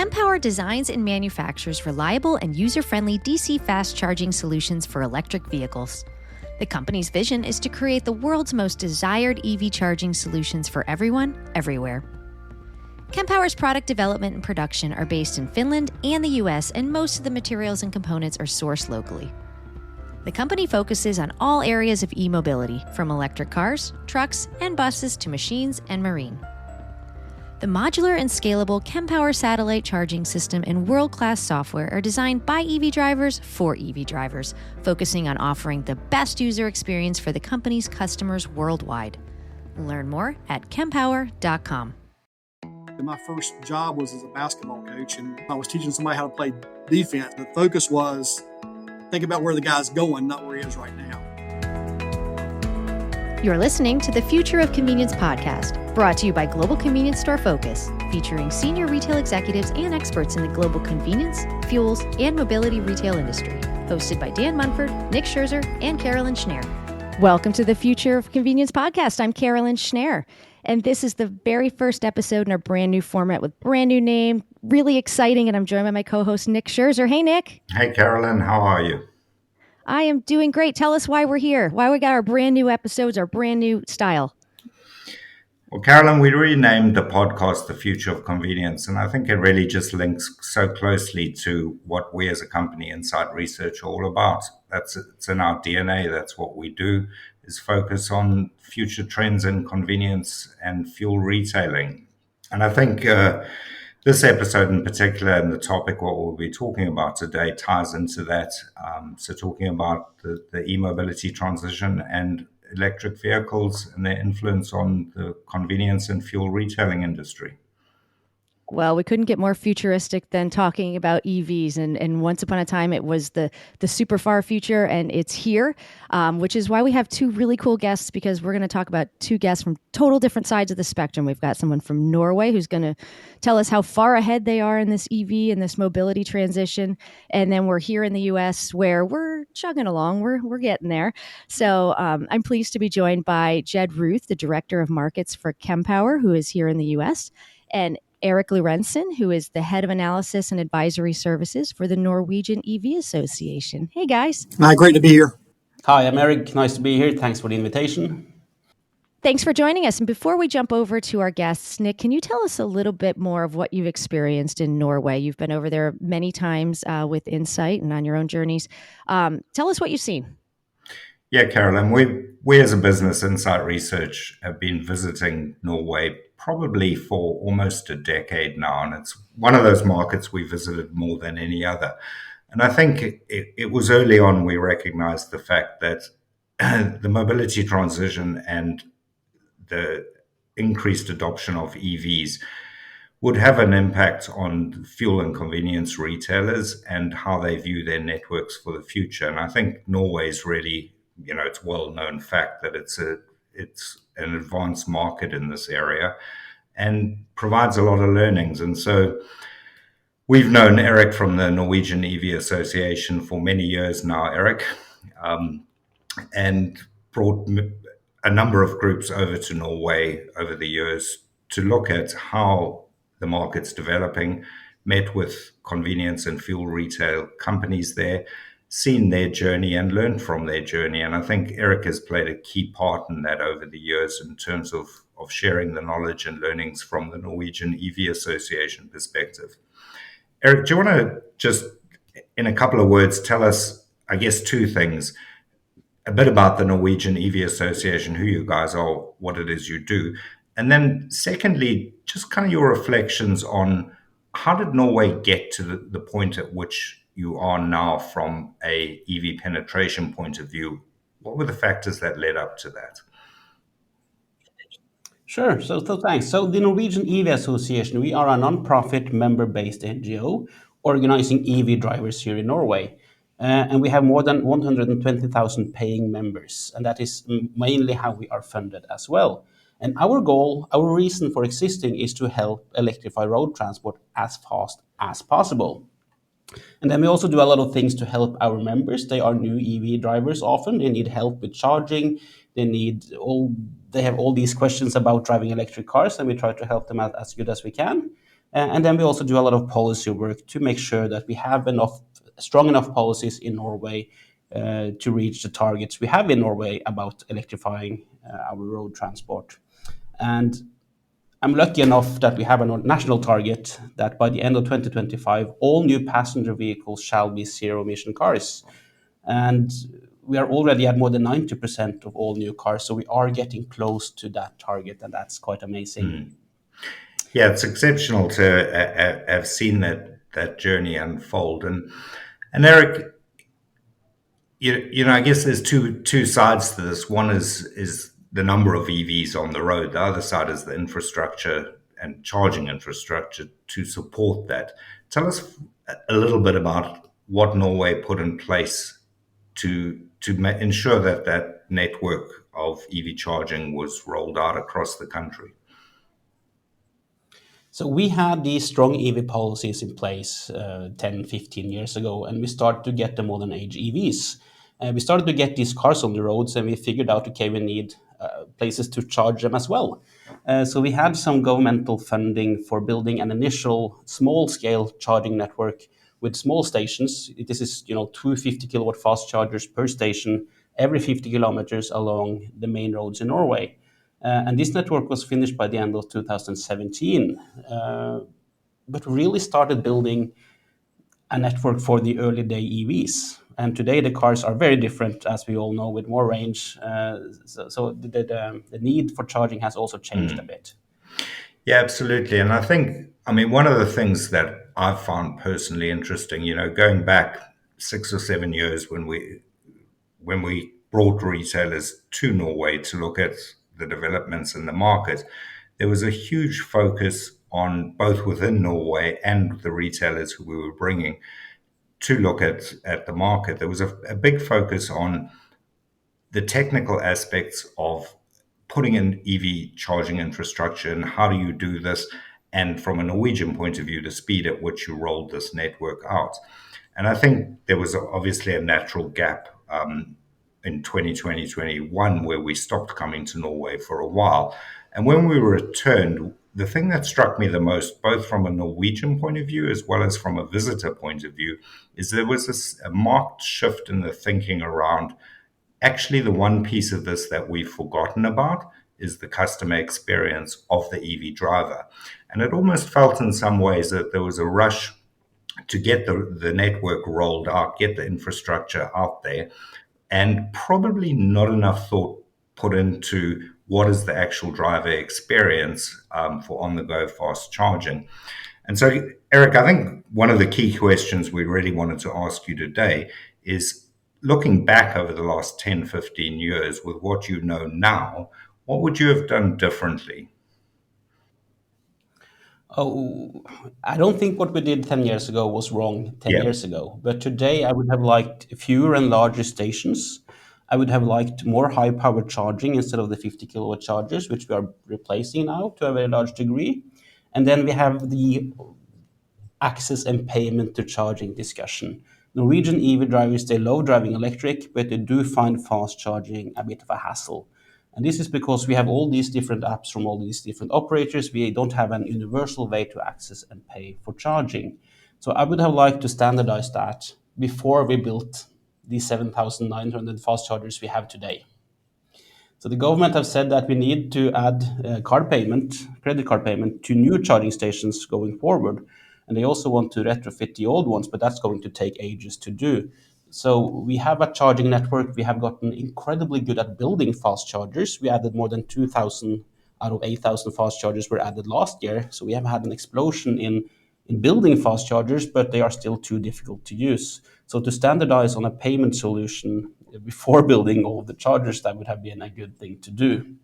Kempower designs and manufactures reliable and user-friendly DC fast charging solutions for electric vehicles. The company's vision is to create the world's most desired EV charging solutions for everyone, everywhere. Kempower's product development and production are based in Finland and the US, and most of the materials and components are sourced locally. The company focuses on all areas of e-mobility, from electric cars, trucks, and buses to machines and marine. The modular and scalable Kempower satellite charging system and world-class software are designed by EV drivers for EV drivers, focusing on offering the best user experience for the company's customers worldwide. Learn more at kempower.com. My first job was as a basketball coach, and I was teaching somebody how to play defense. The focus was think about where the guy's going, not where he is right now. You're listening to the Future of Convenience podcast, brought to you by Global Convenience Store Focus, featuring senior retail executives and experts in the global convenience, fuels, and mobility retail industry. Hosted by Dan Munford, Nick Scherzer, and Caroln Schnare. Welcome to the Future of Convenience podcast. I'm Caroln Schnare, and this is the very first episode in our brand new format with brand new name. Really exciting, and I'm joined by my co-host, Nick Scherzer. Hey, Nick. Hey, Carolyn. How are you? I am doing great. Tell us why we're here, why we got our brand new episodes, our brand new style. Well, Carolyn, we renamed the podcast The Future of Convenience, and I think it really just links so closely to what we as a company, Insight Research, are all about. It's in our DNA. That's what we do, is focus on future trends in convenience and fuel retailing. And I think this episode in particular, and the topic what we'll be talking about today, ties into that. So talking about the e-mobility transition and electric vehicles and their influence on the convenience and fuel retailing industry. Well, we couldn't get more futuristic than talking about EVs. And once upon a time, it was the super far future, and it's here, which is why we have two really cool guests, because we're going to talk about two guests from total different sides of the spectrum. We've got someone from Norway who's going to tell us how far ahead they are in this EV and this mobility transition. And then we're here in the US where we're chugging along. We're getting there. So I'm pleased to be joined by Jed Routh, the Director of Markets for Kempower, who is here in the US, and Erik Lorentzen, who is the Head of Analysis and Advisory Services for the Norwegian EV Association. Hey, guys. Hi, great to be here. Hi, I'm Erik. Nice to be here. Thanks for the invitation. Thanks for joining us. And before we jump over to our guests, Nick, can you tell us a little bit more of what you've experienced in Norway? You've been over there many times with Insight and on your own journeys. Tell us what you've seen. Yeah, Carolyn, we as a business, Insight Research, have been visiting Norway probably for almost a decade now. And it's one of those markets we visited more than any other. And I think it was early on we recognized the fact that the mobility transition and the increased adoption of EVs would have an impact on fuel and convenience retailers and how they view their networks for the future. And I think Norway's really, it's well-known fact that it's an advanced market in this area and provides a lot of learnings. And so we've known Erik from the Norwegian EV Association for many years now, Erik, and brought a number of groups over to Norway over the years to look at how the market's developing, met with convenience and fuel retail companies there, seen their journey and learned from their journey. And I think Erik has played a key part in that over the years in terms of sharing the knowledge and learnings from the Norwegian EV Association perspective. Erik, do you want to just, in a couple of words, tell us, I guess, two things, a bit about the Norwegian EV Association, who you guys are, what it is you do, and then secondly, just kind of your reflections on how did Norway get to the point at which you are now from a EV penetration point of view? What were the factors that led up to that? Sure. So thanks. So the Norwegian EV Association, we are a non-profit member-based NGO organizing EV drivers here in Norway. And we have more than 120,000 paying members. And that is mainly how we are funded as well. And our goal, our reason for existing is to help electrify road transport as fast as possible. And then we also do a lot of things to help our members. They are new EV drivers often. They need help with charging. They have all these questions about driving electric cars, and we try to help them out as good as we can. And then we also do a lot of policy work to make sure that we have strong enough policies in Norway to reach the targets we have in Norway about electrifying our road transport. And I'm lucky enough that we have a national target that by the end of 2025, all new passenger vehicles shall be zero-emission cars. And we are already at more than 90% of all new cars, so we are getting close to that target, and that's quite amazing. Yeah, it's exceptional to have seen that journey unfold. And Erik, I guess there's two sides to this. One is the number of EVs on the road. The other side is the infrastructure and charging infrastructure to support that. Tell us a little bit about what Norway put in place to ensure that network of EV charging was rolled out across the country. So we had these strong EV policies in place 10, 15 years ago, and we started to get the modern age EVs. We started to get these cars on the roads, and we figured out, okay, we need places to charge them as well. So we had some governmental funding for building an initial small-scale charging network with small stations. This is, 250 kilowatt fast chargers per station every 50 kilometers along the main roads in Norway. And this network was finished by the end of 2017, but really started building a network for the early day EVs. And today the cars are very different, as we all know, with more range. So the need for charging has also changed a bit. Yeah, absolutely. And one of the things that I've found personally interesting, going back 6 or 7 years when we brought retailers to Norway to look at the developments in the market, there was a huge focus on both within Norway and the retailers who we were bringing to look at the market. There was a big focus on the technical aspects of putting in EV charging infrastructure and how do you do this, and from a Norwegian point of view, the speed at which you rolled this network out. And I think there was obviously a natural gap in 2020, 2021, where we stopped coming to Norway for a while. And when we returned, the thing that struck me the most, both from a Norwegian point of view as well as from a visitor point of view, is there was a marked shift in the thinking around actually the one piece of this that we've forgotten about is the customer experience of the EV driver. And it almost felt in some ways that there was a rush to get the network rolled out, get the infrastructure out there, and probably not enough thought put into what is the actual driver experience for on-the-go fast charging. And so, Erik, I think one of the key questions we really wanted to ask you today is, looking back over the last 10, 15 years with what you know now, what would you have done differently? Oh, I don't think what we did 10 years ago was wrong 10 Yeah. years ago. But today I would have liked fewer and larger stations. I would have liked more high power charging instead of the 50 kilowatt chargers, which we are replacing now to a very large degree. And then we have the access and payment to charging discussion. Norwegian EV drivers, they love driving electric, but they do find fast charging a bit of a hassle. And this is because we have all these different apps from all these different operators. We don't have an universal way to access and pay for charging. So I would have liked to standardize that before we built the 7,900 fast chargers we have today. So the government have said that we need to add credit card payment to new charging stations going forward. And they also want to retrofit the old ones, but that's going to take ages to do. So we have a charging network. We have gotten incredibly good at building fast chargers. We added more than 2,000 out of 8,000 fast chargers were added last year. So we have had an explosion in building fast chargers, but they are still too difficult to use. So to standardize on a payment solution before building all of the chargers, that would have been a good thing to do.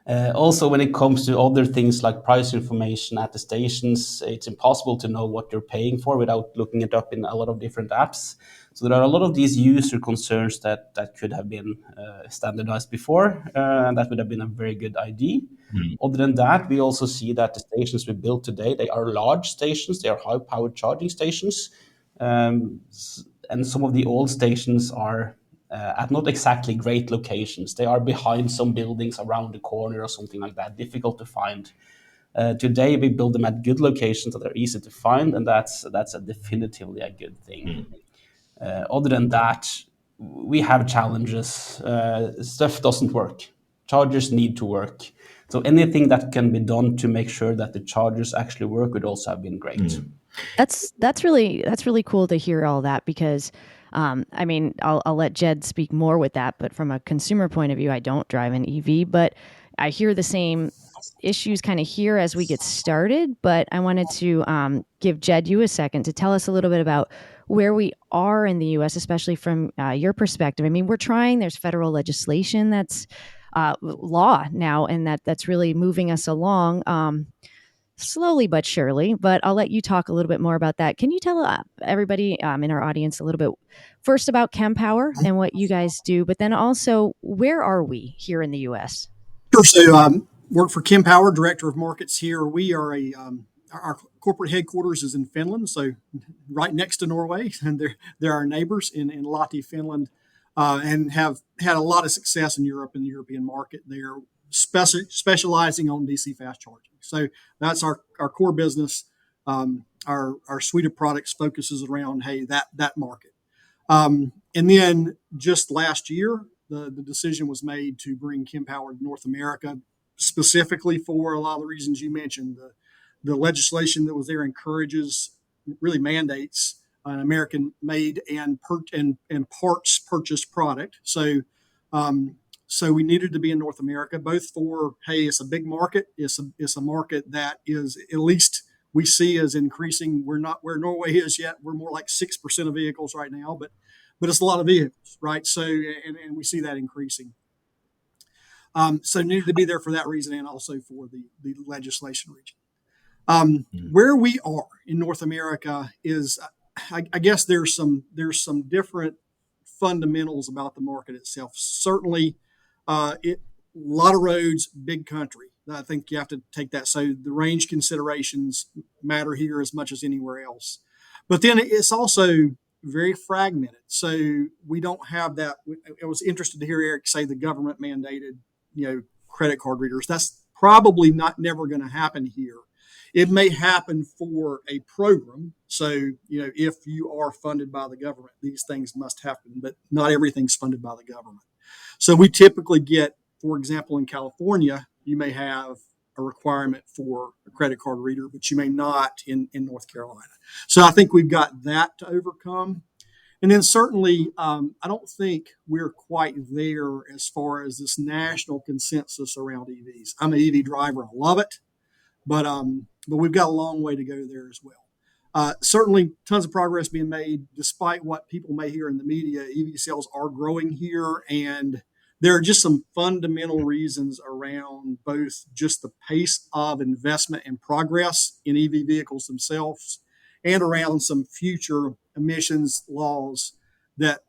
Also, when it comes to other things like price information at the stations, it's impossible to know what you're paying for without looking it up in a lot of different apps. So there are a lot of these user concerns that could have been standardized before, and that would have been a very good idea. Other than that, we also see that the stations we build today, they are large stations, they are high-powered charging stations, and some of the old stations are at not exactly great locations. They are behind some buildings around the corner or something like that, difficult to find. Today, we build them at good locations that are easy to find, and that's definitively a good thing. Other than that, we have challenges. Stuff doesn't work. Chargers need to work. So anything that can be done to make sure that the chargers actually work would also have been great. That's really cool to hear all that, because I mean, I'll let Jed speak more with that, but from a consumer point of view, I don't drive an EV, but I hear the same issues kind of here as we get started. But I wanted to give Jed you a second to tell us a little bit about where we are in the U.S., especially from your perspective. I mean, we're trying. There's federal legislation that's law now, and that's really moving us along. Slowly but surely, but I'll let you talk a little bit more about that. Can you tell everybody in our audience a little bit first about Kempower and what you guys do, but then also where are we here in the U.S.? Sure. So, work for Kempower, director of markets here. We are our corporate headquarters is in Finland, so right next to Norway, and they're our neighbors in Lahti, Finland, and have had a lot of success in Europe and the European market. They are specializing on DC fast charging. So that's our core business. Our suite of products focuses around that market. And then just last year, the decision was made to bring Kempower to North America, specifically for a lot of the reasons you mentioned. The legislation that was there encourages, really mandates, an American-made and parts purchased product. So we needed to be in North America, both for, hey, it's a big market. It's a market that is, at least we see, as increasing. We're not where Norway is yet. We're more like 6% of vehicles right now, but it's a lot of vehicles, right? So, and we see that increasing. So needed to be there for that reason, and also for the legislation region. Where we are in North America is, I guess there's some different fundamentals about the market itself. Certainly, a lot of roads, big country. I think you have to take that. So the range considerations matter here as much as anywhere else. But then it's also very fragmented. So we don't have that. I was interested to hear Erik say the government mandated, credit card readers. That's probably never going to happen here. It may happen for a program. So, if you are funded by the government, these things must happen, but not everything's funded by the government. So we typically get, for example, in California, you may have a requirement for a credit card reader, but you may not in North Carolina. So I think we've got that to overcome. And then certainly, I don't think we're quite there as far as this national consensus around EVs. I'm an EV driver. I love it. But we've got a long way to go there as well. Certainly, tons of progress being made, despite what people may hear in the media. EV sales are growing here, and there are just some fundamental reasons around both just the pace of investment and progress in EV vehicles themselves, and around some future emissions laws that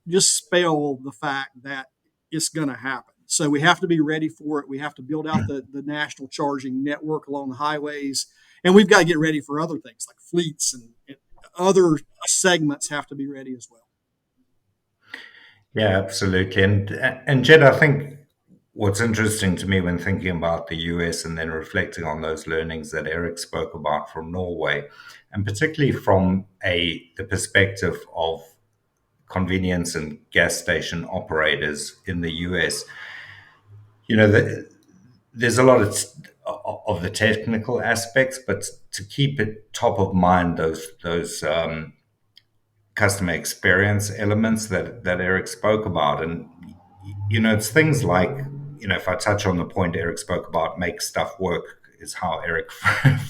just spell the fact that it's going to happen. So we have to be ready for it. We have to build out the national charging network along the highways. And we've got to get ready for other things like fleets and other segments have to be ready as well. Yeah, absolutely. And Jed, I think what's interesting to me when thinking about the US and then reflecting on those learnings that Erik spoke about from Norway, and particularly from the perspective of convenience and gas station operators in the US, there's a lot of the technical aspects, but to keep it top of mind, those customer experience elements that Erik spoke about. And, it's things like, if I touch on the point Erik spoke about, make stuff work is how Erik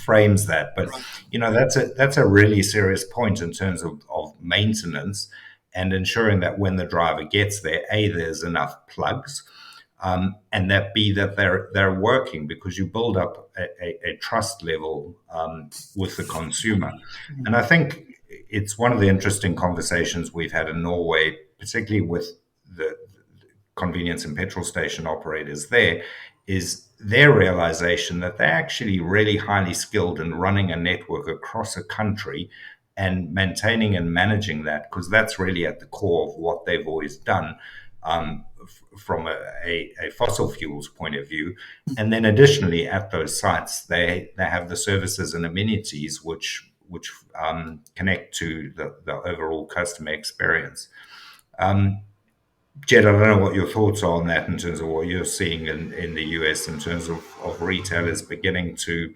frames that. But, that's a really serious point in terms of maintenance and ensuring that when the driver gets there, A, there's enough plugs, and that B, that they're working, because you build up a trust level with the consumer. And I think it's one of the interesting conversations we've had in Norway, particularly with the convenience and petrol station operators there, is their realization that they're actually really highly skilled in running a network across a country and maintaining and managing that, because that's really at the core of what they've always done. from a fossil fuels point of view. And then additionally, at those sites, they have the services and amenities which connect to the overall customer experience. Jed, I don't know what your thoughts are on that in terms of what you're seeing in the US in terms of retailers beginning to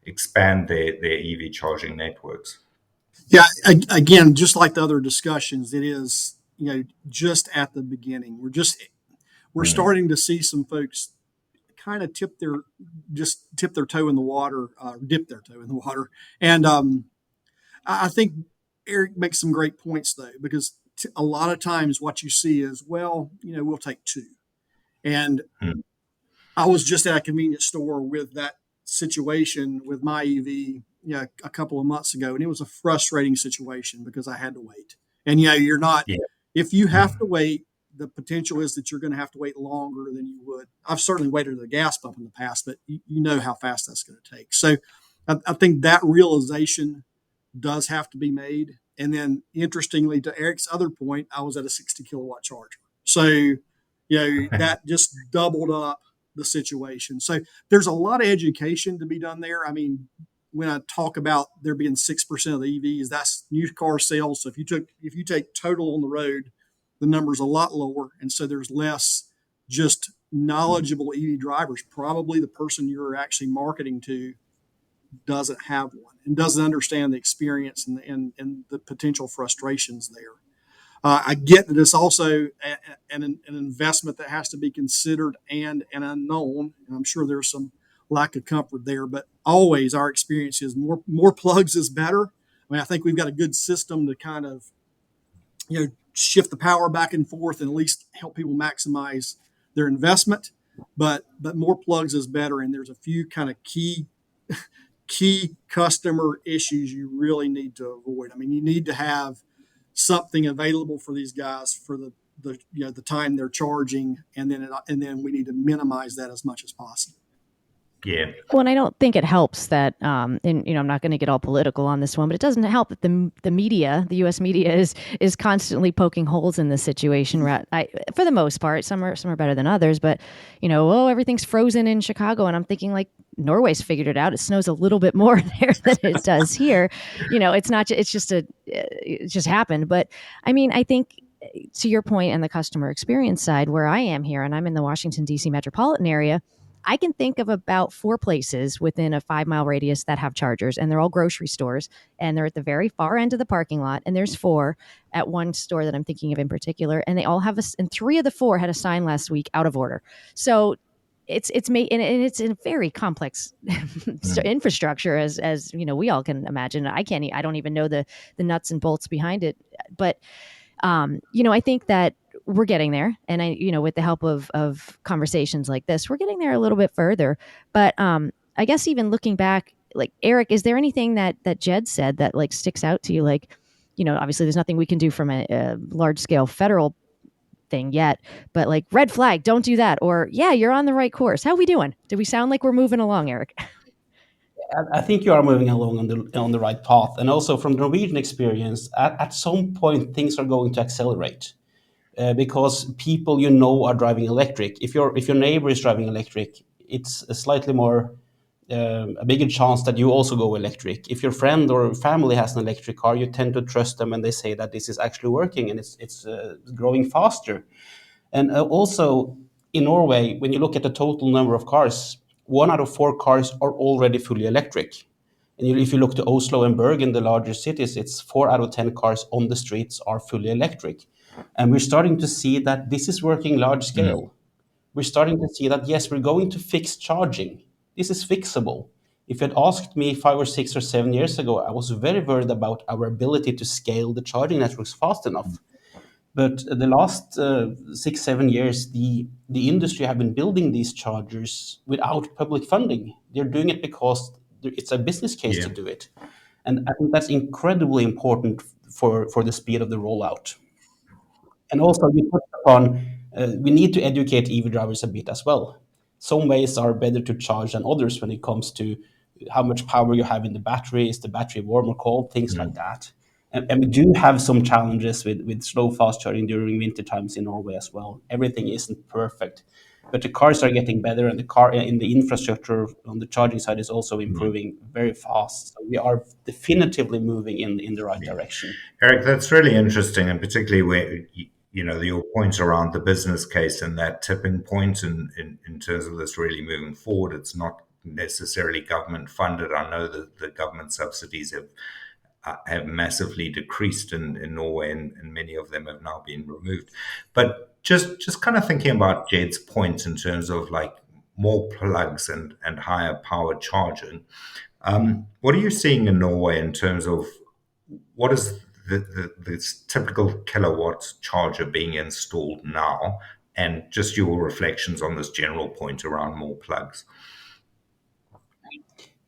expand their EV charging networks. Yeah, again, just like the other discussions, it is, just at the beginning. We're starting to see some folks kind of dip their toe in the water, dip their toe in the water. And I think Erik makes some great points though, because a lot of times what you see is, well, we'll take two. And I was just at a convenience store with that situation with my EV, a couple of months ago, and it was a frustrating situation because I had to wait. And you're not. Yeah. If you have to wait, the potential is that you're going to have to wait longer than you would. I've certainly waited at a gas pump in the past, but you know how fast that's going to take. So I think that realization does have to be made. And then, interestingly, to Erik's other point, I was at a 60 kilowatt charger. So, that just doubled up the situation. So there's a lot of education to be done there. I mean, when I talk about there being 6% of the EVs, that's new car sales. So if you take total on the road, the number's a lot lower. And so there's less just knowledgeable EV drivers. Probably the person you're actually marketing to doesn't have one and doesn't understand the experience and the potential frustrations there. I get that it's also an investment that has to be considered and an unknown, and I'm sure there's some lack of comfort there. But always our experience is more plugs is better. I mean, I think we've got a good system to kind of shift the power back and forth and at least help people maximize their investment. But more plugs is better, and there's a few kind of key customer issues you really need to avoid. I mean, you need to have something available for these guys for the time they're charging, and then we need to minimize that as much as possible. Yeah. Well, and I don't think it helps that, and I'm not going to get all political on this one, but it doesn't help that the media, the U.S. media, is constantly poking holes in this situation. For the most part, some are better than others, but everything's frozen in Chicago, and I'm thinking like Norway's figured it out. It snows a little bit more there than it does here. It's not. It just happened. But I mean, I think, to your point, and the customer experience side, where I am here, and I'm in the Washington, D.C. metropolitan area, I can think of about 4 places within a 5-mile radius that have chargers, and they're all grocery stores, and they're at the very far end of the parking lot. And there's 4 at one store that I'm thinking of in particular, and they all have and 3 of the 4 had a sign last week out of order. So it's made, and it's a very complex infrastructure, as we all can imagine. I don't even know the nuts and bolts behind it, but I think that we're getting there, and with the help of conversations like this, we're getting there a little bit further. But I guess even looking back, like Erik, is there anything that Jed said that like sticks out to you? Like, obviously there's nothing we can do from a large scale federal thing yet, but like red flag, don't do that, or yeah, you're on the right course. How are we doing? Do we sound like we're moving along, Erik? I think you are moving along on the right path, and also from the Norwegian experience, at some point things are going to accelerate. Because people are driving electric. If your neighbor is driving electric, it's a slightly more a bigger chance that you also go electric. If your friend or family has an electric car, you tend to trust them, and they say that this is actually working and it's growing faster. And also in Norway, when you look at the total number of cars, 1 out of 4 cars are already fully electric. And if you look to Oslo and Bergen, the larger cities, it's 4 out of 10 cars on the streets are fully electric. And we're starting to see that this is working large scale. We're starting to see that, yes, we're going to fix charging. This is fixable. If you had asked me 5 or 6 or 7 years ago, I was very worried about our ability to scale the charging networks fast enough. But the last 6-7 years, the industry have been building these chargers without public funding. They're doing it because it's a business case to do it. And I think that's incredibly important for the speed of the rollout. And also, you touched upon, we need to educate EV drivers a bit as well. Some ways are better to charge than others when it comes to how much power you have in the battery. Is the battery warm or cold? Things like that. And we do have some challenges with slow fast charging during winter times in Norway as well. Everything isn't perfect, but the cars are getting better, and the car in the infrastructure on the charging side is also improving very fast. So we are definitively moving in the right direction. Eric, that's really interesting, and particularly where your points around the business case and that tipping point, in terms of this really moving forward. It's not necessarily government funded. I know that the government subsidies have massively decreased in Norway, and many of them have now been removed. But just kind of thinking about Jed's point in terms of like more plugs and higher power charging. What are you seeing in Norway in terms of what is the typical kilowatt charger being installed now, and just your reflections on this general point around more plugs?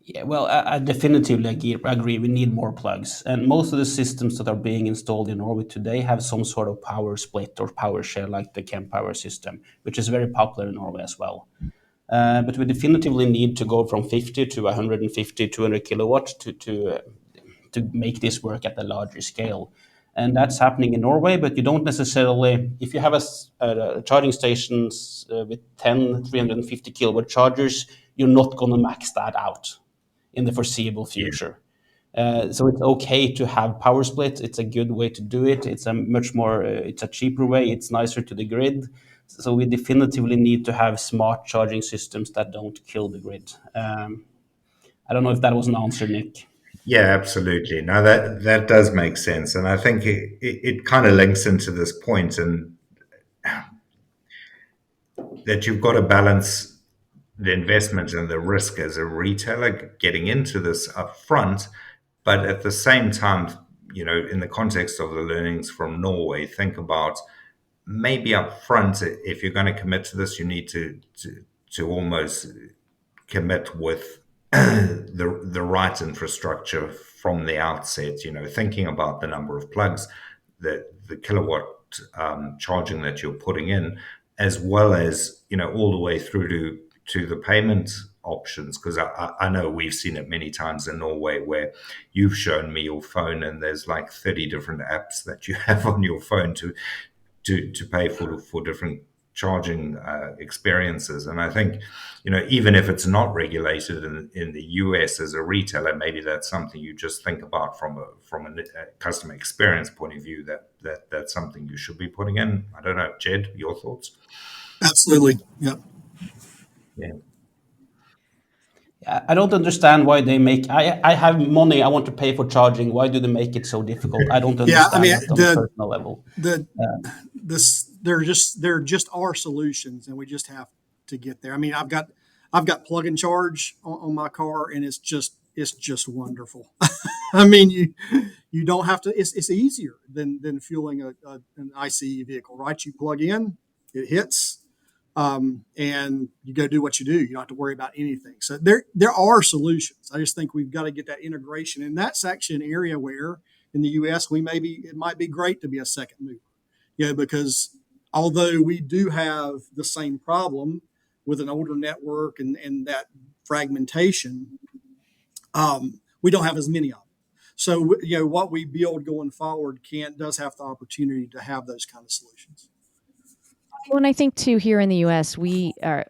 Yeah, well, I definitively agree. We need more plugs, and most of the systems that are being installed in Norway today have some sort of power split or power share, like the Kempower system, which is very popular in Norway as well. But we definitively need to go from 50 to 150, 200 kilowatts to make this work at a larger scale. And that's happening in Norway, but you don't necessarily, if you have a charging stations with 10, 350 kilowatt chargers, you're not going to max that out in the foreseeable future. So it's okay to have power split. It's a good way to do it. It's a much more, it's a cheaper way. It's nicer to the grid. So we definitively need to have smart charging systems that don't kill the grid. I don't know if that was an answer, Nick. Yeah, absolutely. Now that does make sense, and I think it kind of links into this point, and that you've got to balance the investment and the risk as a retailer getting into this upfront, but at the same time, in the context of the learnings from Norway, think about maybe upfront, if you're going to commit to this, you need to almost commit with the right infrastructure from the outset. Thinking about the number of plugs, the kilowatt charging that you're putting in, as well as all the way through to the payment options, because I know we've seen it many times in Norway where you've shown me your phone and there's like 30 different apps that you have on your phone to pay for different charging experiences. And I think, even if it's not regulated in the US as a retailer, maybe that's something you just think about from a customer experience point of view, that's something you should be putting in. I don't know, Jed, your thoughts? Absolutely. Yeah. Yeah. I don't understand why they make. I have money. I want to pay for charging. Why do they make it so difficult? I don't Yeah. I understand mean, that on a personal level. they're just our solutions, and we just have to get there. I mean, I've got plug and charge on my car, and it's just wonderful. I mean, you don't have to. It's easier than fueling an ICE vehicle, right? You plug in, it hits, and you go do what you do. You don't have to worry about anything. So there are solutions. I just think we've got to get that integration, and that's actually an area where in the U.S. it might be great to be a second mover, because although we do have the same problem with an older network and that fragmentation, we don't have as many of them. So what we build going forward does have the opportunity to have those kind of solutions. Well, and I think too, here in the U.S., we are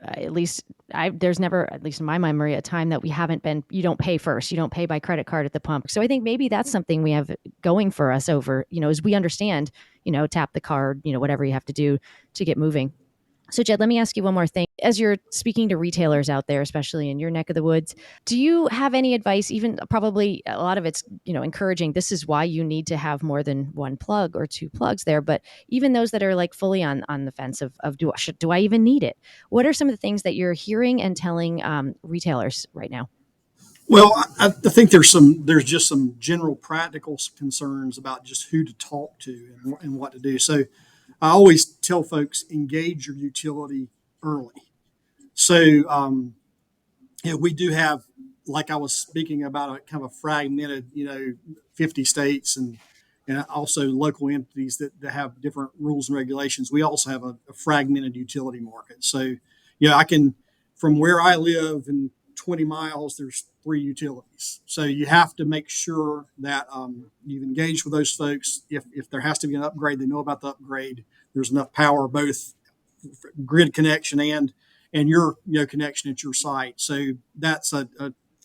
there's never, at least in my memory, a time that we haven't been. You don't pay first. You don't pay by credit card at the pump. So I think maybe that's something we have going for us over, as we understand, tap the card, whatever you have to do to get moving. So Jed, let me ask you one more thing. As you're speaking to retailers out there, especially in your neck of the woods, do you have any advice, even probably a lot of it's, encouraging, this is why you need to have more than one plug or two plugs there, but even those that are like fully on the fence of do I even need it? What are some of the things that you're hearing and telling retailers right now? Well, I think there's just some general practical concerns about just who to talk to and what to do. So I always tell folks, engage your utility early. So we do have, like I was speaking about, a kind of a fragmented, 50 states and also local entities that have different rules and regulations. We also have a fragmented utility market. So, I can, from where I live in 20 miles, there's three utilities. So you have to make sure that you've engaged with those folks. If there has to be an upgrade, they know about the upgrade. There's enough power, both grid connection and your connection at your site. So that's a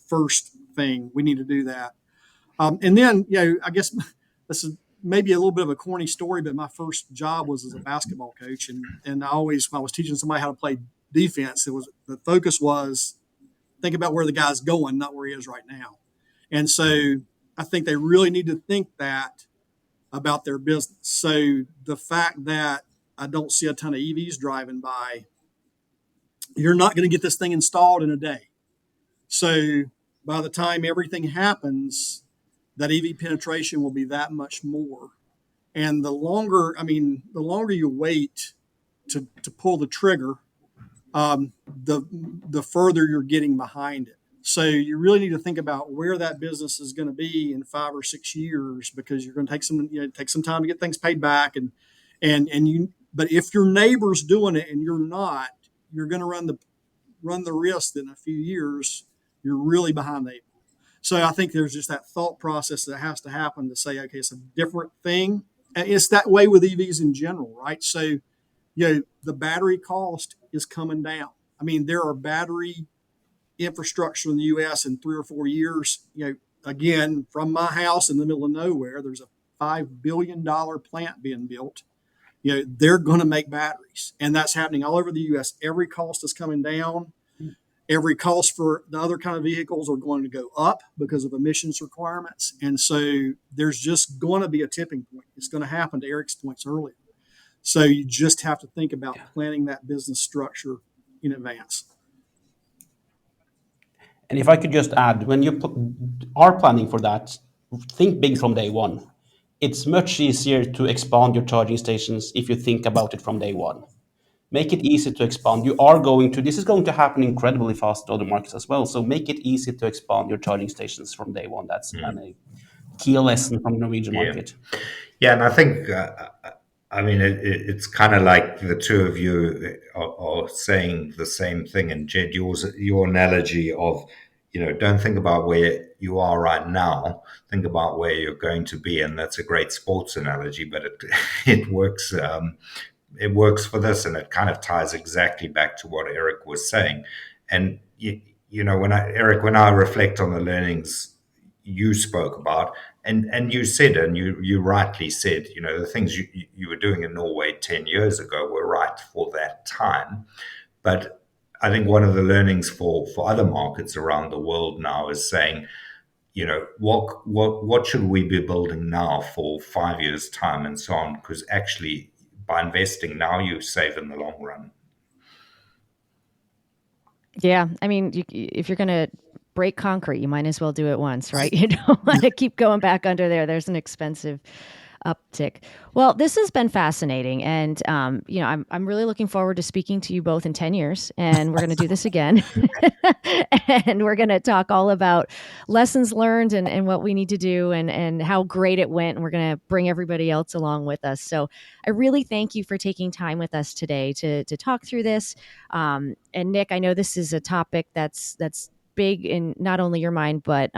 first thing. We need to do that. And then, I guess this is maybe a little bit of a corny story, but my first job was as a basketball coach. And I always, when I was teaching somebody how to play defense, the focus was think about where the guy's going, not where he is right now. And so I think they really need to think that about their business. So the fact that I don't see a ton of EVs driving by, you're not going to get this thing installed in a day. So by the time everything happens, that EV penetration will be that much more. And the longer you wait to pull the trigger, the further you're getting behind it. So you really need to think about where that business is going to be in 5 or 6 years, because you're going to take some time to get things paid back. But if your neighbor's doing it and you're not, you're going to run the risk that in a few years you're really behind the eight ball. So I think there's just that thought process that has to happen to say, okay, it's a different thing. And it's that way with EVs in general, right? So, the battery cost is coming down. I mean, there are battery infrastructure in the U.S. in 3 or 4 years. Again, from my house in the middle of nowhere, there's a $5 billion plant being built. They're going to make batteries, and that's happening all over the U.S. Every cost is coming down. Every cost for the other kind of vehicles are going to go up because of emissions requirements. And so there's just going to be a tipping point. It's going to happen, to Erik's points earlier. So you just have to think about planning that business structure in advance. And if I could just add, when you are planning for that, think big from day one. It's much easier to expand your charging stations if you think about it from day one. Make it easy to expand. This is going to happen incredibly fast in other markets as well. So make it easy to expand your charging stations from day one. That's a key lesson from the Norwegian market. Yeah, and I think, it's kind of like the two of you are saying the same thing. And Jed, your analogy of, don't think about where you are right now, think about where you're going to be. And that's a great sports analogy, but it works. It works for this, and it kind of ties exactly back to what Erik was saying. And when I reflect on the learnings you spoke about, and you said, and you rightly said, the things you were doing in Norway 10 years ago were right for that time. But I think one of the learnings for other markets around the world now is saying, what should we be building now for 5 years' time and so on? Because actually, by investing now, you save in the long run. Yeah, I mean, if you're going to break concrete, you might as well do it once, right? You don't want to keep going back under there. There's an expensive uptick. Well, this has been fascinating, and I'm really looking forward to speaking to you both in 10 years, and we're going to do this again, and we're going to talk all about lessons learned and what we need to do and how great it went, and we're going to bring everybody else along with us. So I really thank you for taking time with us today to talk through this. And Nick, I know this is a topic that's big in not only your mind, but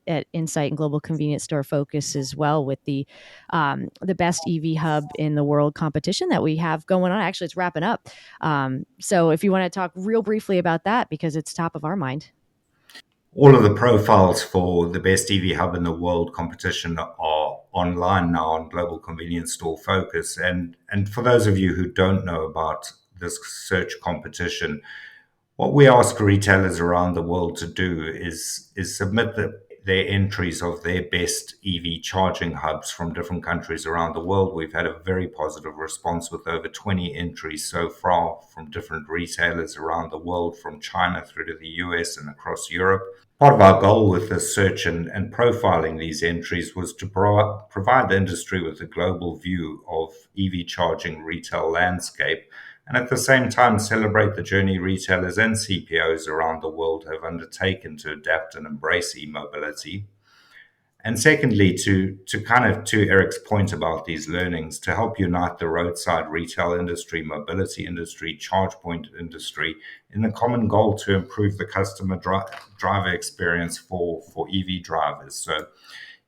at Insight and Global Convenience Store Focus as well, with the best EV hub in the world competition that we have going on. Actually, it's wrapping up. So if you want to talk real briefly about that, because it's top of our mind. All of the profiles for the best EV hub in the world competition are online now on Global Convenience Store Focus. And for those of you who don't know about this search competition, what we ask retailers around the world to do is submit their entries of their best EV charging hubs from different countries around the world. We've had a very positive response with over 20 entries so far from different retailers around the world, from China through to the US and across Europe. Part of our goal with this search and profiling these entries was to provide the industry with a global view of EV charging retail landscape, and at the same time celebrate the journey retailers and CPOs around the world have undertaken to adapt and embrace e-mobility. And secondly, to Erik's point about these learnings, to help unite the roadside retail industry, mobility industry, charge point industry in a common goal to improve the customer driver experience for EV drivers. So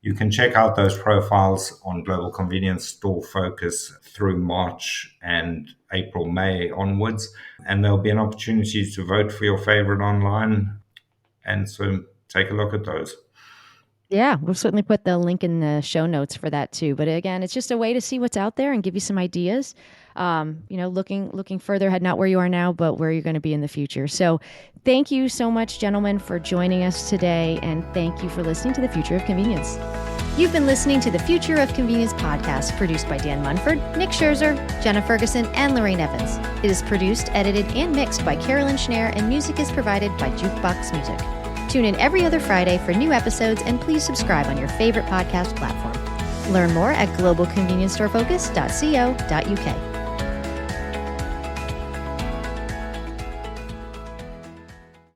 you can check out those profiles on Global Convenience Store Focus through March and April, May onwards. And there'll be an opportunity to vote for your favorite online. And so take a look at those. Yeah, we'll certainly put the link in the show notes for that too. But again, it's just a way to see what's out there and give you some ideas. Looking further ahead, not where you are now, but where you're going to be in the future. So thank you so much, gentlemen, for joining us today. And thank you for listening to The Future of Convenience. You've been listening to The Future of Convenience podcast, produced by Dan Munford, Nick Scherzer, Jenna Ferguson, and Lorraine Evans. It is produced, edited, and mixed by Caroln, Schnare, and music is provided by Jukebox Music. Tune in every other Friday for new episodes, and please subscribe on your favorite podcast platform. Learn more at globalconveniencestoreFocus.co.uk.